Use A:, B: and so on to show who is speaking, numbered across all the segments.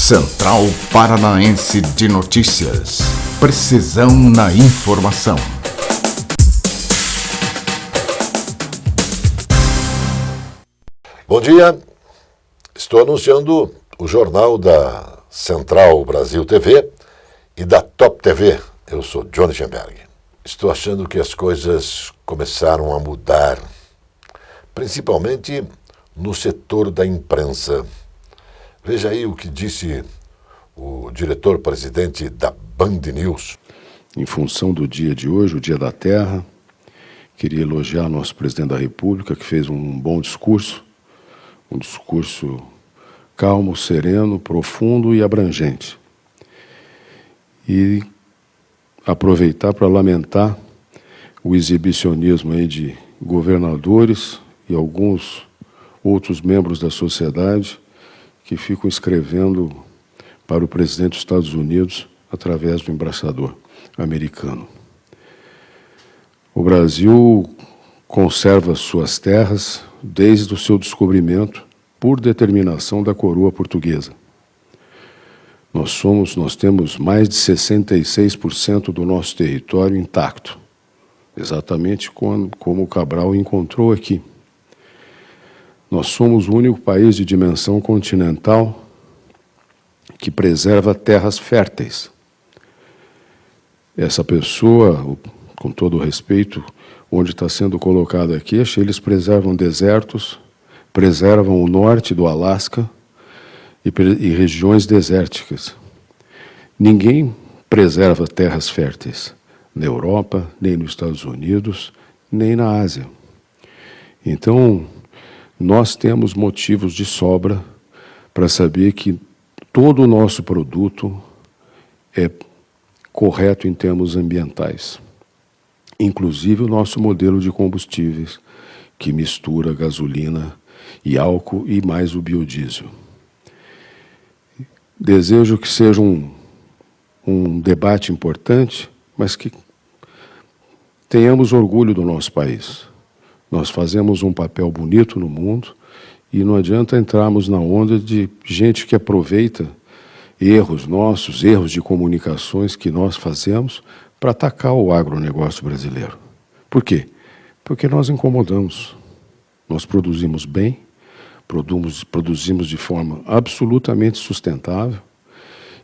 A: Central Paranaense de Notícias. Precisão na informação.
B: Bom dia, estou anunciando o jornal da Central Brasil TV e da Top TV. Eu sou Johnny Schemberg. Estou achando que as coisas começaram a mudar, principalmente no setor da imprensa. Veja aí o que disse o diretor-presidente da Band News.
C: Em função do dia de hoje, o Dia da Terra, queria elogiar nosso presidente da República, que fez um bom discurso, um discurso calmo, sereno, profundo e abrangente. E aproveitar para lamentar o exibicionismo aí de governadores e alguns outros membros da sociedade que ficam escrevendo para o presidente dos Estados Unidos através do embaixador americano. O Brasil conserva suas terras desde o seu descobrimento por determinação da coroa portuguesa. Nós temos mais de 66% do nosso território intacto, exatamente como o Cabral encontrou aqui. Nós somos o único país de dimensão continental que preserva terras férteis. Essa pessoa, com todo o respeito, onde está sendo colocada a queixa, eles preservam desertos, preservam o norte do Alasca e regiões desérticas. Ninguém preserva terras férteis na Europa, nem nos Estados Unidos, nem na Ásia. Então, nós temos motivos de sobra para saber que todo o nosso produto é correto em termos ambientais. Inclusive o nosso modelo de combustíveis, que mistura gasolina e álcool e mais o biodiesel. Desejo que seja um debate importante, mas que tenhamos orgulho do nosso país. Nós fazemos um papel bonito no mundo e não adianta entrarmos na onda de gente que aproveita erros nossos, erros de comunicações que nós fazemos para atacar o agronegócio brasileiro. Por quê? Porque nós incomodamos. Nós produzimos bem, produzimos de forma absolutamente sustentável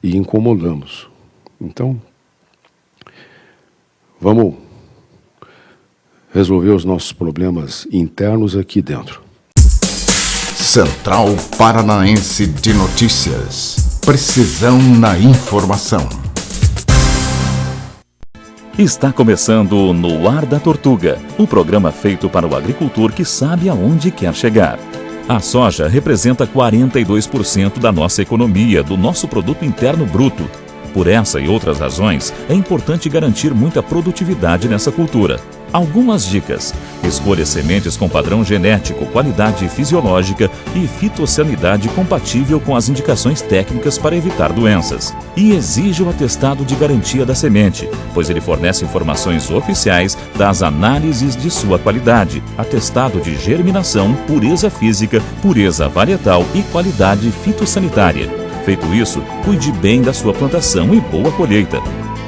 C: e incomodamos. Então, vamos resolver os nossos problemas internos aqui dentro.
A: Central Paranaense de Notícias. Precisão na informação.
D: Está começando No Ar da Tortuga, o programa feito para o agricultor que sabe aonde quer chegar. A soja representa 42% da nossa economia, do nosso produto interno bruto. Por essa e outras razões, é importante garantir muita produtividade nessa cultura. Algumas dicas: escolha sementes com padrão genético, qualidade fisiológica e fitossanidade compatível com as indicações técnicas para evitar doenças. E exija o atestado de garantia da semente, pois ele fornece informações oficiais das análises de sua qualidade, atestado de germinação, pureza física, pureza varietal e qualidade fitossanitária. Feito isso, cuide bem da sua plantação e boa colheita.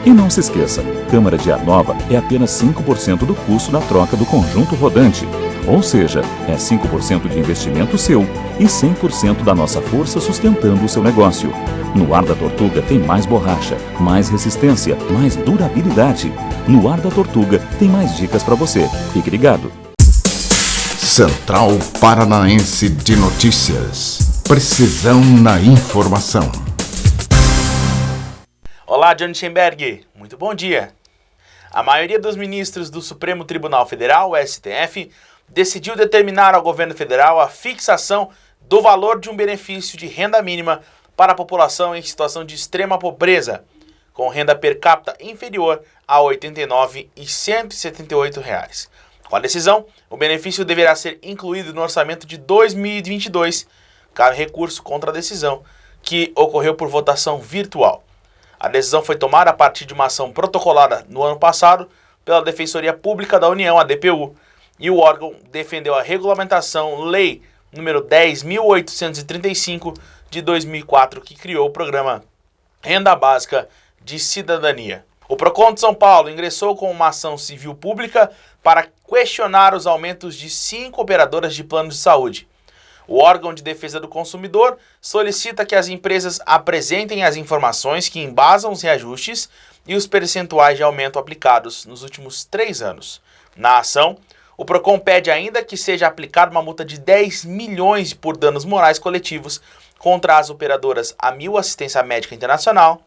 D: E não se esqueça, câmara de ar nova é apenas 5% do custo na troca do conjunto rodante. Ou seja, é 5% de investimento seu e 100% da nossa força sustentando o seu negócio. No Ar da Tortuga tem mais borracha, mais resistência, mais durabilidade. No Ar da Tortuga tem mais dicas para você. Fique ligado.
A: Central Paranaense de Notícias. Precisão na informação.
E: Olá, Johnny Schemberg. Muito bom dia. A maioria dos ministros do Supremo Tribunal Federal, STF, decidiu determinar ao governo federal a fixação do valor de um benefício de renda mínima para a população em situação de extrema pobreza, com renda per capita inferior a R$ 89.178. Com a decisão, o benefício deverá ser incluído no orçamento de 2022. Cabe recurso contra a decisão, que ocorreu por votação virtual. A decisão foi tomada a partir de uma ação protocolada no ano passado pela Defensoria Pública da União, a DPU, e o órgão defendeu a regulamentação Lei número 10.835 de 2004, que criou o programa Renda Básica de Cidadania. O Procon de São Paulo ingressou com uma ação civil pública para questionar os aumentos de 5 operadoras de planos de saúde. O órgão de defesa do consumidor solicita que as empresas apresentem as informações que embasam os reajustes e os percentuais de aumento aplicados nos últimos 3 anos. Na ação, o Procon pede ainda que seja aplicada uma multa de 10 milhões por danos morais coletivos contra as operadoras Amil Assistência Médica Internacional,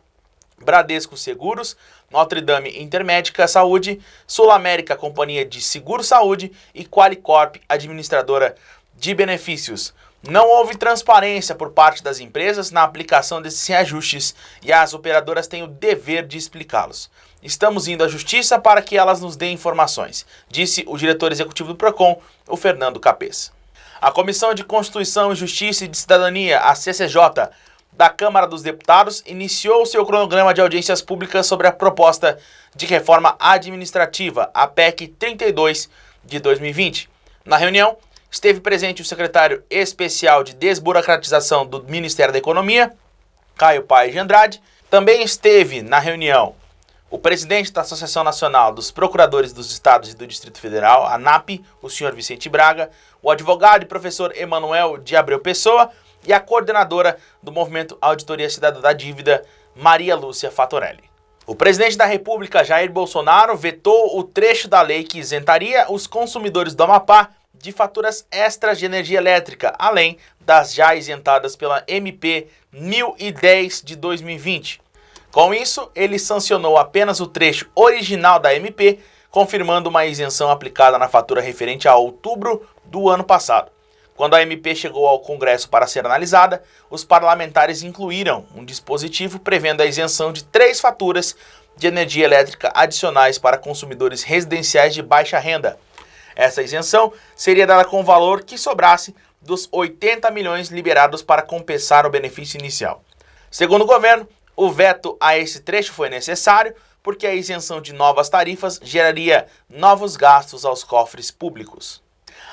E: Bradesco Seguros, Notre Dame Intermédica Saúde, Sul América Companhia de Seguro Saúde e Qualicorp Administradora de Benefícios. Não houve transparência por parte das empresas na aplicação desses reajustes e as operadoras têm o dever de explicá-los. Estamos indo à Justiça para que elas nos deem informações, disse o diretor executivo do Procon, o Fernando Capês. A Comissão de Constituição e Justiça e de Cidadania, a CCJ, da Câmara dos Deputados, iniciou seu cronograma de audiências públicas sobre a proposta de reforma administrativa, a PEC 32 de 2020. Na reunião, esteve presente o secretário especial de desburocratização do Ministério da Economia, Caio Paes de Andrade. Também esteve na reunião o presidente da Associação Nacional dos Procuradores dos Estados e do Distrito Federal, ANAP, o senhor Vicente Braga, o advogado e professor Emanuel de Abreu Pessoa e a coordenadora do Movimento Auditoria Cidadã da Dívida, Maria Lúcia Fatorelli. O presidente da República, Jair Bolsonaro, vetou o trecho da lei que isentaria os consumidores do Amapá de faturas extras de energia elétrica, além das já isentadas pela MP 1010 de 2020. Com isso, ele sancionou apenas o trecho original da MP, confirmando uma isenção aplicada na fatura referente a outubro do ano passado. Quando a MP chegou ao Congresso para ser analisada, os parlamentares incluíram um dispositivo prevendo a isenção de 3 faturas de energia elétrica adicionais para consumidores residenciais de baixa renda. Essa isenção seria dada com o valor que sobrasse dos 80 milhões liberados para compensar o benefício inicial. Segundo o governo, o veto a esse trecho foi necessário porque a isenção de novas tarifas geraria novos gastos aos cofres públicos.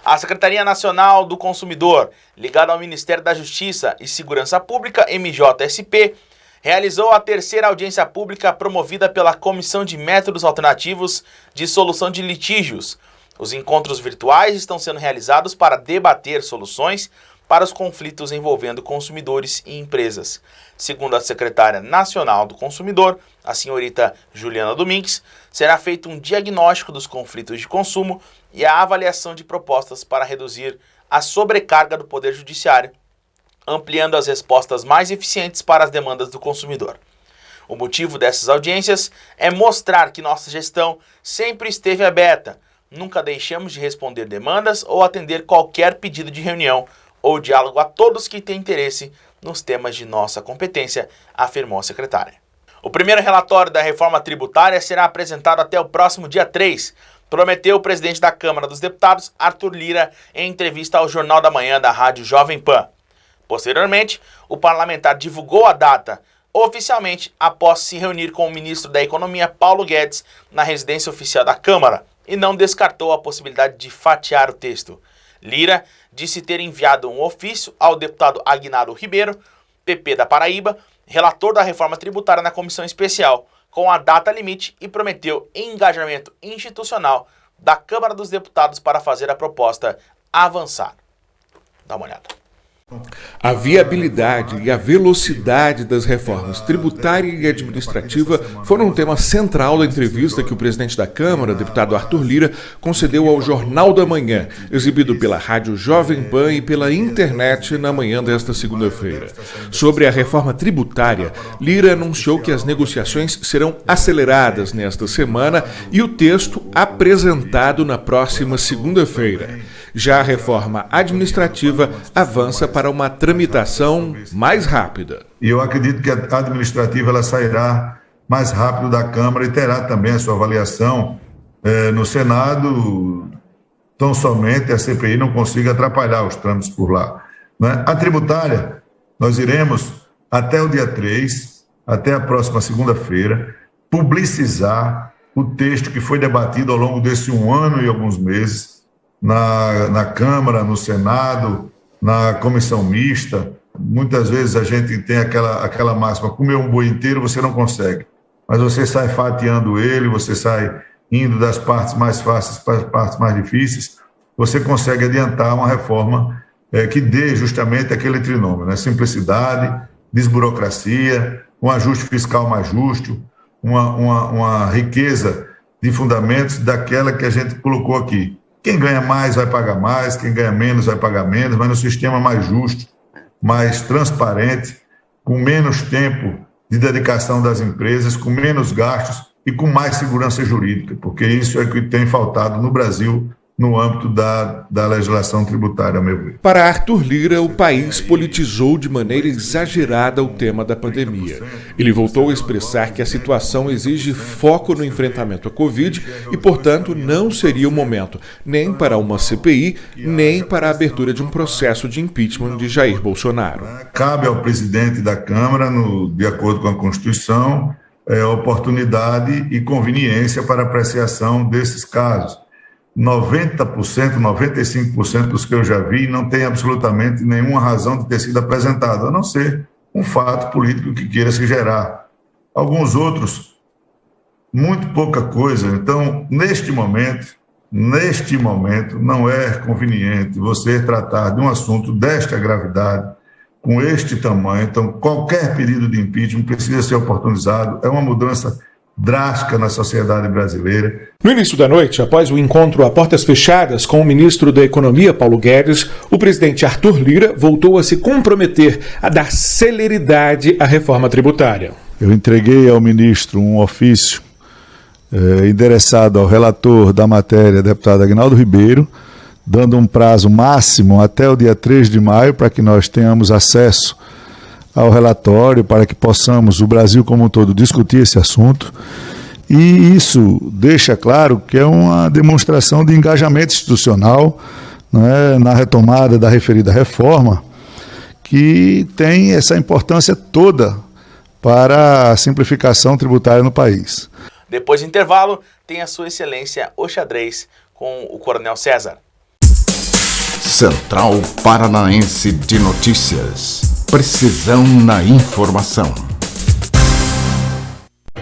E: A Secretaria Nacional do Consumidor, ligada ao Ministério da Justiça e Segurança Pública, MJSP, realizou a 3ª audiência pública promovida pela Comissão de Métodos Alternativos de Solução de Litígios. Os encontros virtuais estão sendo realizados para debater soluções para os conflitos envolvendo consumidores e empresas. Segundo a secretária nacional do consumidor, a senhorita Juliana Domingues, será feito um diagnóstico dos conflitos de consumo e a avaliação de propostas para reduzir a sobrecarga do Poder Judiciário, ampliando as respostas mais eficientes para as demandas do consumidor. O motivo dessas audiências é mostrar que nossa gestão sempre esteve aberta, nunca deixamos de responder demandas ou atender qualquer pedido de reunião ou diálogo a todos que têm interesse nos temas de nossa competência, afirmou a secretária. O primeiro relatório da reforma tributária será apresentado até o próximo dia 3, prometeu o presidente da Câmara dos Deputados, Arthur Lira, em entrevista ao Jornal da Manhã da Rádio Jovem Pan. Posteriormente, o parlamentar divulgou a data oficialmente após se reunir com o ministro da Economia, Paulo Guedes, na residência oficial da Câmara, e não descartou a possibilidade de fatiar o texto. Lira disse ter enviado um ofício ao deputado Aguinaldo Ribeiro, PP da Paraíba, relator da reforma tributária na comissão especial, com a data limite e prometeu engajamento institucional da Câmara dos Deputados para fazer a proposta avançar. Dá uma olhada.
F: A viabilidade e a velocidade das reformas tributária e administrativa foram um tema central da entrevista que o presidente da Câmara, deputado Arthur Lira, concedeu ao Jornal da Manhã, exibido pela Rádio Jovem Pan e pela internet na manhã desta segunda-feira. Sobre a reforma tributária, Lira anunciou que as negociações serão aceleradas nesta semana e o texto apresentado na próxima segunda-feira. Já a reforma administrativa avança para uma tramitação mais rápida.
G: E eu acredito que a administrativa ela sairá mais rápido da Câmara e terá também a sua avaliação no Senado, tão somente a CPI não consiga atrapalhar os trâmites por lá. Né? A tributária, nós iremos até o dia 3, até a próxima segunda-feira, publicizar o texto que foi debatido ao longo desse 1 ano e alguns meses, na Câmara, no Senado, na comissão mista, muitas vezes a gente tem aquela máxima, comer um boi inteiro você não consegue, mas você sai fatiando ele, você sai indo das partes mais fáceis para as partes mais difíceis, você consegue adiantar uma reforma que dê justamente aquele trinômio, né? Simplicidade, desburocracia, um ajuste fiscal mais justo, uma riqueza de fundamentos daquela que a gente colocou aqui. Quem ganha mais vai pagar mais, quem ganha menos vai pagar menos, mas no sistema mais justo, mais transparente, com menos tempo de dedicação das empresas, com menos gastos e com mais segurança jurídica, porque isso é o que tem faltado no Brasil no âmbito da legislação tributária, ao meu ver.
F: Para Arthur Lira, o país politizou de maneira exagerada o tema da pandemia. Ele voltou a expressar que a situação exige foco no enfrentamento à Covid e, portanto, não seria o momento nem para uma CPI, nem para a abertura de um processo de impeachment de Jair Bolsonaro.
G: Cabe ao presidente da Câmara, de acordo com a Constituição, oportunidade e conveniência para apreciação desses casos. 90%, 95% dos que eu já vi não tem absolutamente nenhuma razão de ter sido apresentado, a não ser um fato político que queira se gerar. Alguns outros, muito pouca coisa. Então, neste momento, não é conveniente você tratar de um assunto desta gravidade, com este tamanho. Então, qualquer pedido de impeachment precisa ser oportunizado. É uma mudança drástica na sociedade brasileira.
F: No início da noite, após o encontro a portas fechadas com o ministro da Economia, Paulo Guedes, o presidente Arthur Lira voltou a se comprometer a dar celeridade à reforma tributária.
H: Eu entreguei ao ministro um ofício endereçado ao relator da matéria, deputado Aguinaldo Ribeiro, dando um prazo máximo até o dia 3 de maio para que nós tenhamos acesso ao relatório, para que possamos, o Brasil como um todo, discutir esse assunto. E isso deixa claro que é uma demonstração de engajamento institucional, né, na retomada da referida reforma, que tem essa importância toda para a simplificação tributária no país.
E: Depois do intervalo, tem a Sua Excelência o Xadrez com o Coronel César.
A: Central Paranaense de Notícias. Precisão na informação.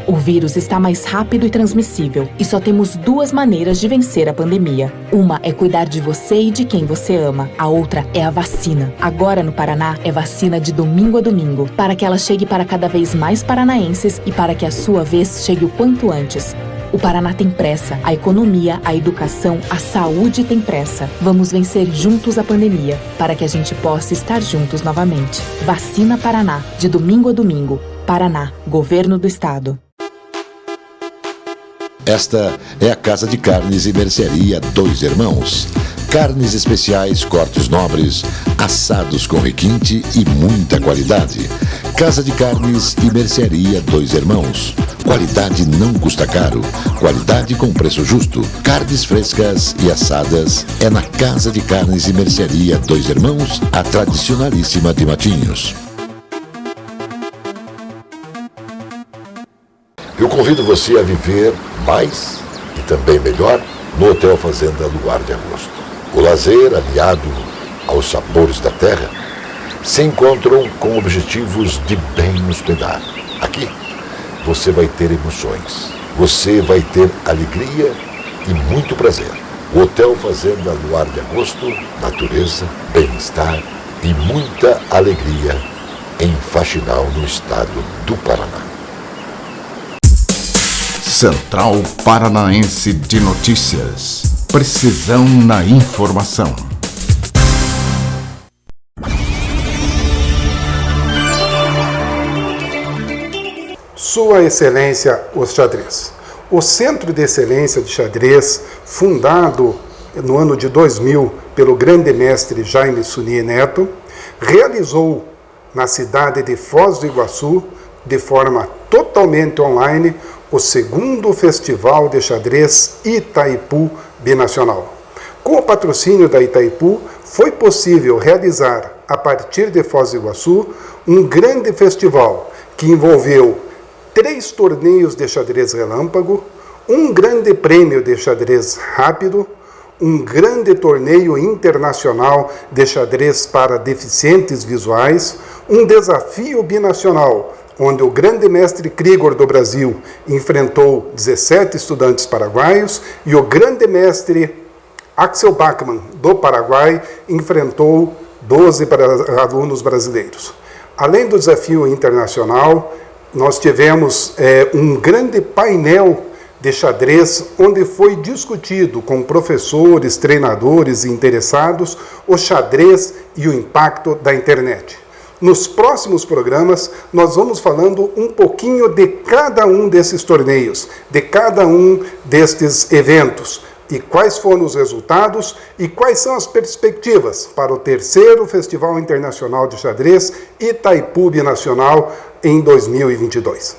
I: O vírus está mais rápido e transmissível, e só temos duas maneiras de vencer a pandemia. Uma é cuidar de você e de quem você ama. A outra é a vacina. Agora no Paraná é vacina de domingo a domingo, para que ela chegue para cada vez mais paranaenses e para que a sua vez chegue o quanto antes. O Paraná tem pressa, a economia, a educação, a saúde tem pressa. Vamos vencer juntos a pandemia, para que a gente possa estar juntos novamente. Vacina Paraná, de domingo a domingo. Paraná, Governo do Estado.
B: Esta é a Casa de Carnes e Mercearia Dois Irmãos. Carnes especiais, cortes nobres, assados com requinte e muita qualidade. Casa de Carnes e Mercearia Dois Irmãos. Qualidade não custa caro. Qualidade com preço justo. Carnes frescas e assadas é na Casa de Carnes e Mercearia Dois Irmãos, a tradicionalíssima de Matinhos. Eu convido você a viver mais e também melhor no Hotel Fazenda Luar de Agosto. O lazer, aliado aos sabores da terra, se encontram com objetivos de bem hospedar. Aqui você vai ter emoções, você vai ter alegria e muito prazer. O Hotel Fazenda Luar de Agosto, natureza, bem-estar e muita alegria em Faxinal, no estado do Paraná.
A: Central Paranaense de Notícias. Precisão na informação.
J: Sua Excelência, os Xadrez. O Centro de Excelência de Xadrez, fundado no ano de 2000 pelo grande mestre Jaime Suni Neto, realizou na cidade de Foz do Iguaçu, de forma totalmente online, o segundo Festival de Xadrez Itaipu Binacional. Com o patrocínio da Itaipu, foi possível realizar, a partir de Foz do Iguaçu, um grande festival que envolveu 3 torneios de xadrez relâmpago, um grande prêmio de xadrez rápido, um grande torneio internacional de xadrez para deficientes visuais, um desafio binacional, onde o grande mestre Krigor do Brasil enfrentou 17 estudantes paraguaios e o grande mestre Axel Bachmann do Paraguai enfrentou 12 alunos brasileiros. Além do desafio internacional, nós tivemos um grande painel de xadrez, onde foi discutido com professores, treinadores e interessados o xadrez e o impacto da internet. Nos próximos programas, nós vamos falando um pouquinho de cada um desses torneios, de cada um destes eventos, e quais foram os resultados e quais são as perspectivas para o terceiro Festival Internacional de Xadrez Itaipu Binacional em 2022.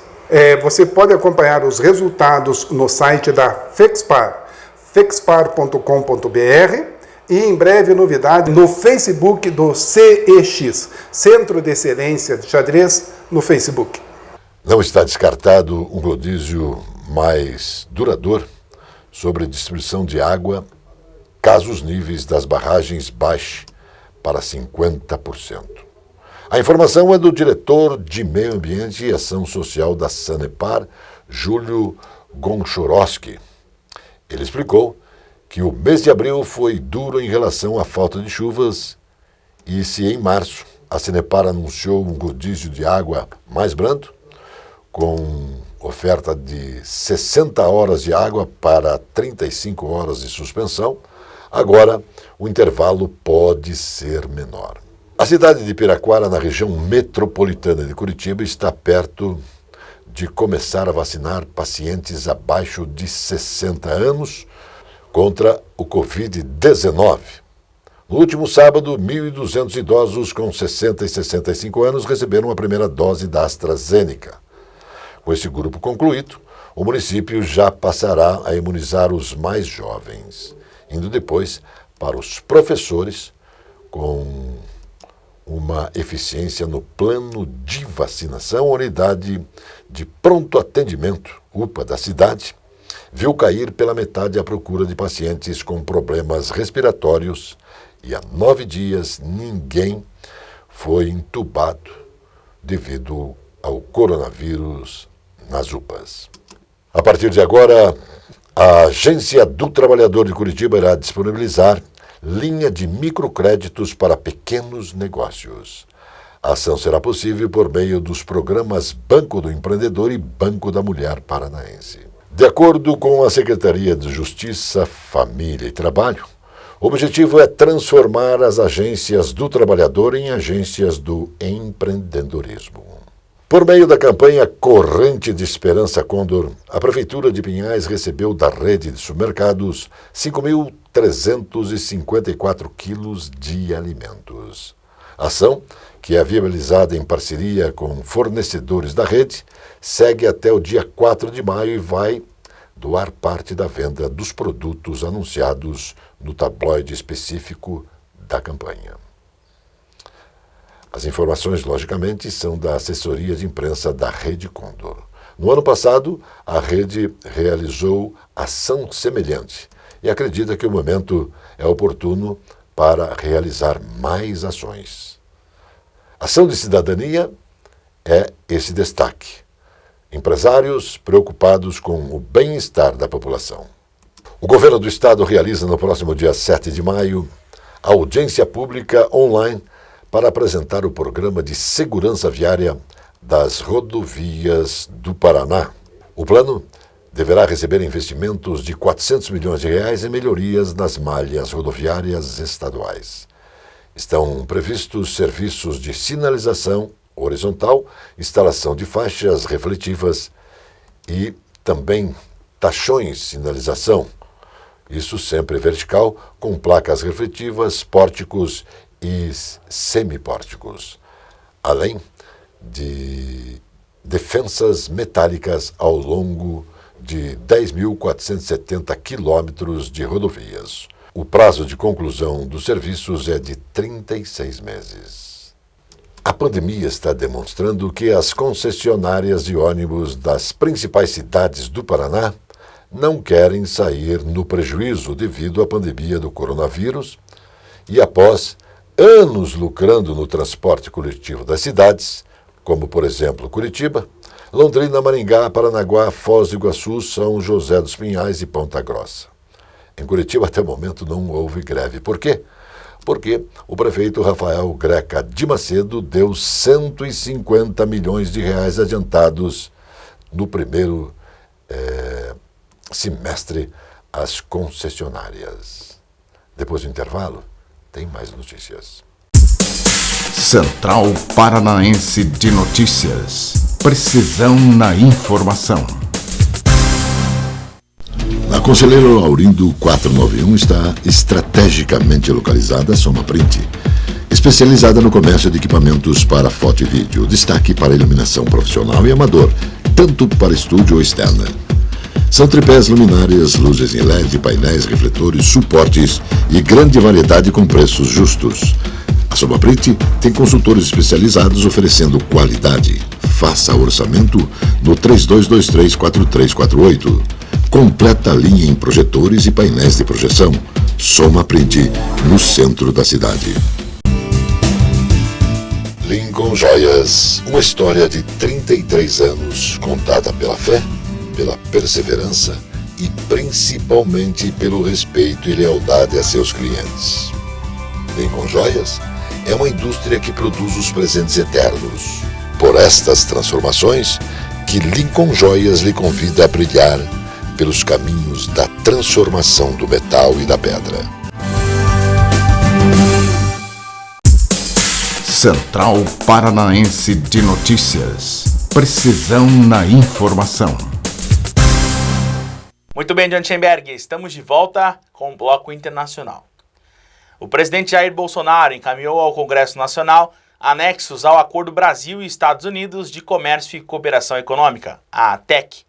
J: Você pode acompanhar os resultados no site da FEXPAR, fexpar.com.br, e em breve novidade no Facebook do CEX, Centro de Excelência de Xadrez, no Facebook.
B: Não está descartado um rodízio mais duradouro sobre distribuição de água, caso os níveis das barragens baixem para 50%. A informação é do diretor de Meio Ambiente e Ação Social da Sanepar, Júlio Gonchorowski. Ele explicou que o mês de abril foi duro em relação à falta de chuvas e se em março a Sanepar anunciou um rodízio de água mais brando, com oferta de 60 horas de água para 35 horas de suspensão, agora o intervalo pode ser menor. A cidade de Piraquara, na região metropolitana de Curitiba, está perto de começar a vacinar pacientes abaixo de 60 anos contra o Covid-19. No último sábado, 1.200 idosos com 60 e 65 anos receberam a primeira dose da AstraZeneca. Com esse grupo concluído, o município já passará a imunizar os mais jovens, indo depois para os professores com uma eficiência no plano de vacinação. A unidade de pronto atendimento, UPA, da cidade, viu cair pela metade a procura de pacientes com problemas respiratórios e há 9 dias ninguém foi entubado devido ao coronavírus nas UPAs. A partir de agora, a Agência do Trabalhador de Curitiba irá disponibilizar linha de microcréditos para pequenos negócios. A ação será possível por meio dos programas Banco do Empreendedor e Banco da Mulher Paranaense. De acordo com a Secretaria de Justiça, Família e Trabalho, o objetivo é transformar as agências do trabalhador em agências do empreendedorismo. Por meio da campanha Corrente de Esperança Condor, a Prefeitura de Pinhais recebeu da rede de supermercados 5.354 quilos de alimentos. A ação, que é viabilizada em parceria com fornecedores da rede, segue até o dia 4 de maio e vai doar parte da venda dos produtos anunciados no tabloide específico da campanha. As informações, logicamente, são da assessoria de imprensa da Rede Condor. No ano passado, a rede realizou ação semelhante e acredita que o momento é oportuno para realizar mais ações. Ação de cidadania é esse destaque. Empresários preocupados com o bem-estar da população. O governo do estado realiza no próximo dia 7 de maio a audiência pública online para apresentar o programa de segurança viária das rodovias do Paraná. O plano deverá receber investimentos de R$400 milhões em melhorias nas malhas rodoviárias estaduais. Estão previstos serviços de sinalização horizontal, instalação de faixas refletivas e também tachões sinalização, isso sempre vertical, com placas refletivas, pórticos e semipórticos, além de defensas metálicas ao longo de 10.470 quilômetros de rodovias. O prazo de conclusão dos serviços é de 36 meses. A pandemia está demonstrando que as concessionárias de ônibus das principais cidades do Paraná não querem sair no prejuízo devido à pandemia do coronavírus e após anos lucrando no transporte coletivo das cidades, como por exemplo Curitiba, Londrina, Maringá, Paranaguá, Foz do Iguaçu, São José dos Pinhais e Ponta Grossa. Em Curitiba até o momento não houve greve. Por quê? Porque o prefeito Rafael Greca de Macedo deu 150 milhões de reais adiantados no primeiro semestre às concessionárias. Depois do intervalo, tem mais notícias.
A: Central Paranaense de Notícias. Precisão na informação.
B: Na Conselheiro Laurindo 491 está estrategicamente localizada a Soma Print, especializada no comércio de equipamentos para foto e vídeo, destaque para iluminação profissional e amador, tanto para estúdio ou externa. São tripés, luminárias, luzes em LED, painéis, refletores, suportes e grande variedade com preços justos. A Soma Print tem consultores especializados oferecendo qualidade. Faça orçamento no 3223-4348. Completa linha em projetores e painéis de projeção. Soma Print, no centro da cidade. Lincoln Joias, uma história de 33 anos, contada pela fé, pela perseverança e principalmente pelo respeito e lealdade a seus clientes. Lincoln Joias é uma indústria que produz os presentes eternos. Por estas transformações, que Lincoln Joias lhe convida a brilhar pelos caminhos da transformação do metal e da pedra.
A: Central Paranaense de Notícias. Precisão na informação.
E: Muito bem, John Schemberg, estamos de volta com o Bloco Internacional. O presidente Jair Bolsonaro encaminhou ao Congresso Nacional anexos ao Acordo Brasil e Estados Unidos de Comércio e Cooperação Econômica, a ATEC.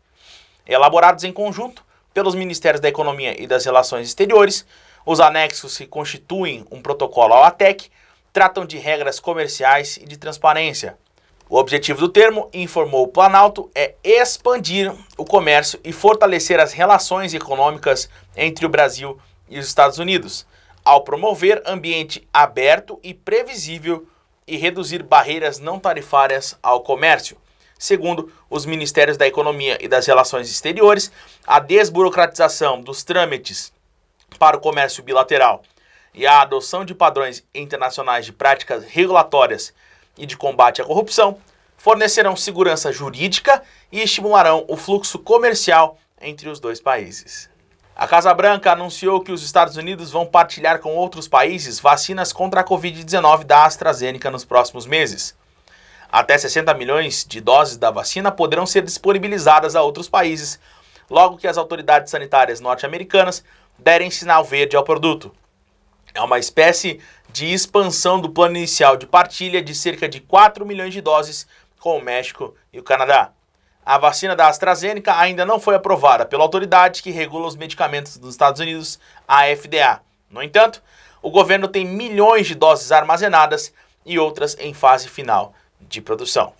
E: Elaborados em conjunto pelos Ministérios da Economia e das Relações Exteriores, os anexos que constituem um protocolo ao ATEC tratam de regras comerciais e de transparência. O objetivo do termo, informou o Planalto, é expandir o comércio e fortalecer as relações econômicas entre o Brasil e os Estados Unidos, ao promover ambiente aberto e previsível e reduzir barreiras não tarifárias ao comércio. Segundo os Ministérios da Economia e das Relações Exteriores, a desburocratização dos trâmites para o comércio bilateral e a adoção de padrões internacionais de práticas regulatórias e de combate à corrupção fornecerão segurança jurídica e estimularão o fluxo comercial entre os dois países. A Casa Branca anunciou que os Estados Unidos vão partilhar com outros países vacinas contra a Covid-19 da AstraZeneca nos próximos meses. Até 60 milhões de doses da vacina poderão ser disponibilizadas a outros países, logo que as autoridades sanitárias norte-americanas derem sinal verde ao produto. É uma espécie de expansão do plano inicial de partilha de cerca de 4 milhões de doses com o México e o Canadá. A vacina da AstraZeneca ainda não foi aprovada pela autoridade que regula os medicamentos dos Estados Unidos, a FDA. No entanto, o governo tem milhões de doses armazenadas e outras em fase final de produção.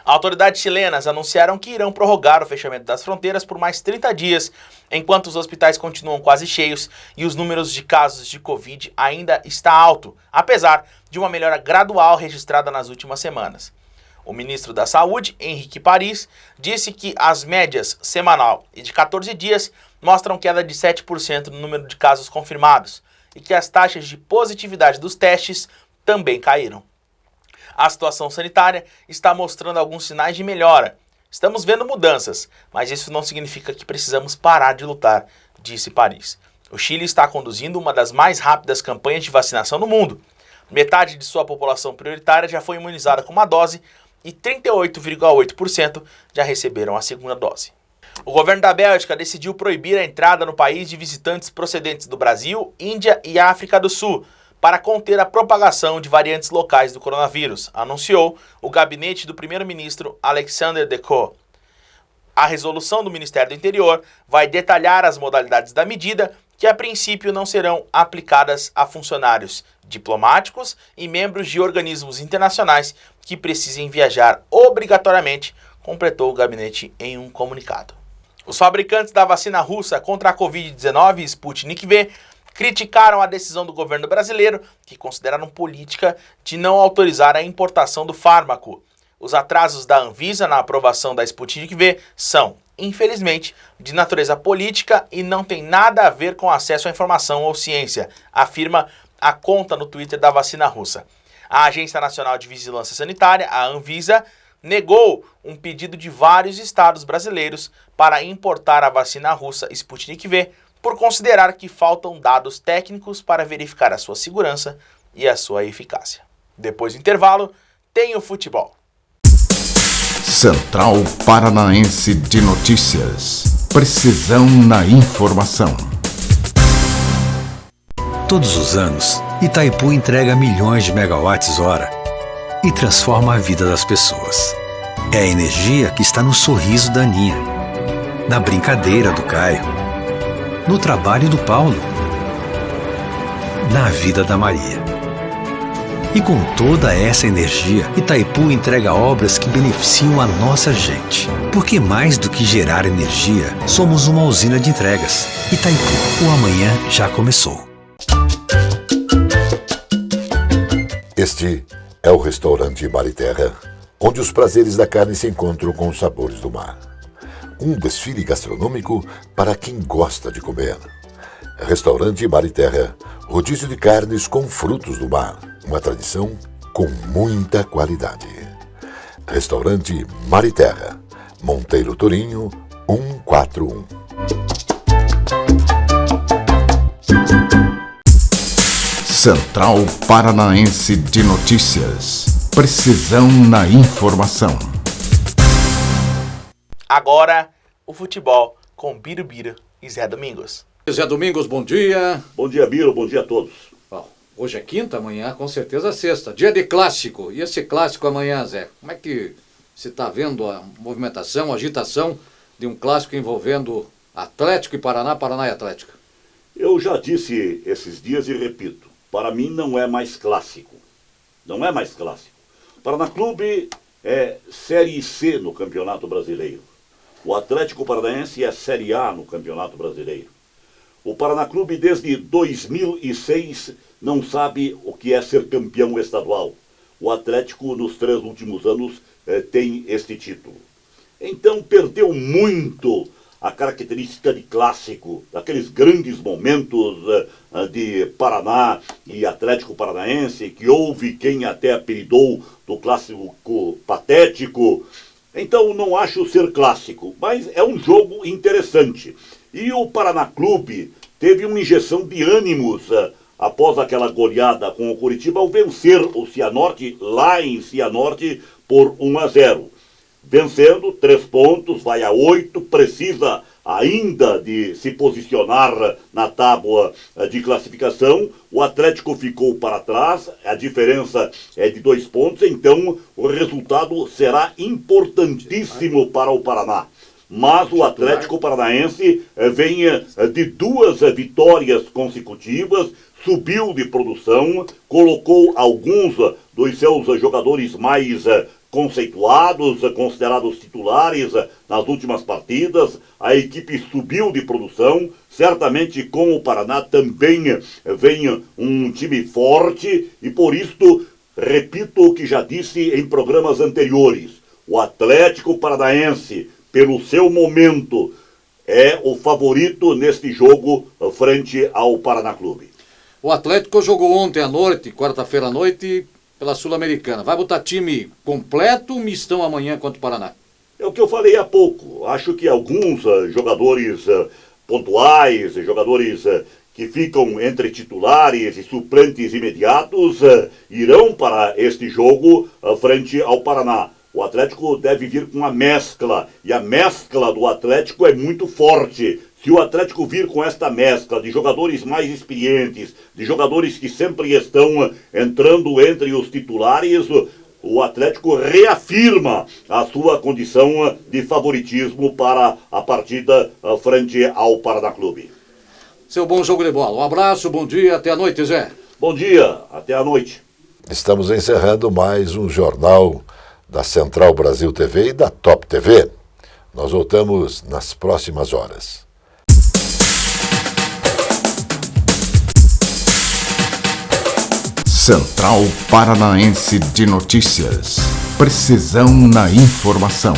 E: Autoridades chilenas anunciaram que irão prorrogar o fechamento das fronteiras por mais 30 dias, enquanto os hospitais continuam quase cheios e os números de casos de Covid ainda está alto, apesar de uma melhora gradual registrada nas últimas semanas. O ministro da Saúde, Henrique Paris, disse que as médias semanal e de 14 dias mostram queda de 7% no número de casos confirmados e que as taxas de positividade dos testes também caíram. A situação sanitária está mostrando alguns sinais de melhora. Estamos vendo mudanças, mas isso não significa que precisamos parar de lutar, disse Paris. O Chile está conduzindo uma das mais rápidas campanhas de vacinação no mundo. Metade de sua população prioritária já foi imunizada com uma dose e 38,8% já receberam a segunda dose. O governo da Bélgica decidiu proibir a entrada no país de visitantes procedentes do Brasil, Índia e África do Sul, para conter a propagação de variantes locais do coronavírus, anunciou o gabinete do primeiro-ministro Alexander De Croo. A resolução do Ministério do Interior vai detalhar as modalidades da medida, que a princípio não serão aplicadas a funcionários diplomáticos e membros de organismos internacionais que precisem viajar obrigatoriamente, completou o gabinete em um comunicado. Os fabricantes da vacina russa contra a Covid-19, Sputnik V, criticaram a decisão do governo brasileiro, que consideraram política, de não autorizar a importação do fármaco. Os atrasos da Anvisa na aprovação da Sputnik V são, infelizmente, de natureza política e não tem nada a ver com acesso à informação ou ciência, afirma a conta no Twitter da vacina russa. A Agência Nacional de Vigilância Sanitária, a Anvisa, negou um pedido de vários estados brasileiros para importar a vacina russa Sputnik V por considerar que faltam dados técnicos para verificar a sua segurança e a sua eficácia. Depois do intervalo, tem o futebol.
A: Central Paranaense de Notícias. Precisão na informação.
K: Todos os anos, Itaipu entrega milhões de megawatts-hora e transforma a vida das pessoas. É a energia que está no sorriso da Aninha, na brincadeira do Caio, no trabalho do Paulo, na vida da Maria. E com toda essa energia, Itaipu entrega obras que beneficiam a nossa gente. Porque mais do que gerar energia, somos uma usina de entregas. Itaipu, o amanhã já começou.
B: Este é o restaurante Mar e Terra, onde os prazeres da carne se encontram com os sabores do mar. Um desfile gastronômico para quem gosta de comer. Restaurante Mar e Terra, rodízio de carnes com frutos do mar. Uma tradição com muita qualidade. Restaurante Mar e Terra, Monteiro Torinho, 141.
A: Central Paranaense de Notícias. Precisão na informação.
E: Agora, o futebol com Birubiru e Zé Domingos.
L: Zé Domingos, bom dia.
M: Bom dia, Biro, bom dia a todos.
L: Bom, hoje é quinta, amanhã com certeza sexta. Dia de clássico. E esse clássico amanhã, Zé? Como é que você está vendo a movimentação, a agitação de um clássico envolvendo Atlético e Paraná, Paraná e Atlético?
M: Eu já disse esses dias e repito. Para mim não é mais clássico. Não é mais clássico. Paraná Clube é Série C no Campeonato Brasileiro. O Atlético Paranaense é Série A no Campeonato Brasileiro. O Paraná Clube desde 2006 não sabe o que é ser campeão estadual. O Atlético nos 3 últimos anos tem este título. Então perdeu muito a característica de clássico, daqueles grandes momentos de Paraná e Atlético Paranaense, que houve quem até apelidou do clássico patético. Então não acho ser clássico, mas é um jogo interessante. E o Paraná Clube teve uma injeção de ânimos após aquela goleada com o Curitiba ao vencer o Cianorte lá em Cianorte por 1-0. Vencendo 3 pontos, vai a 8, precisa ainda de se posicionar na tábua de classificação. O Atlético ficou para trás, a diferença é de 2 pontos, então o resultado será importantíssimo para o Paraná. Mas o Atlético Paranaense vem de 2 vitórias consecutivas, subiu de produção, colocou alguns dos seus jogadores mais conceituados, considerados titulares nas últimas partidas. A equipe subiu de produção, certamente com o Paraná também vem um time forte e por isto, repito o que já disse em programas anteriores, o Atlético Paranaense, pelo seu momento, é o favorito neste jogo frente ao Paraná Clube.
L: O Atlético jogou ontem à noite, quarta-feira à noite, pela Sul-Americana. Vai botar time completo ou mistão amanhã contra o Paraná?
M: É o que eu falei há pouco. Acho que alguns jogadores pontuais, jogadores que ficam entre titulares e suplentes imediatos, irão para este jogo frente ao Paraná. O Atlético deve vir com uma mescla, e a mescla do Atlético é muito forte. Se o Atlético vir com esta mescla de jogadores mais experientes, de jogadores que sempre estão entrando entre os titulares, o Atlético reafirma a sua condição de favoritismo para a partida frente ao Paraná Clube.
L: Seu bom jogo de bola. Um abraço, bom dia, até a noite, Zé.
M: Bom dia, até a noite.
B: Estamos encerrando mais um jornal da Central Brasil TV e da Top TV. Nós voltamos nas próximas horas.
A: Central Paranaense de Notícias. Precisão na informação.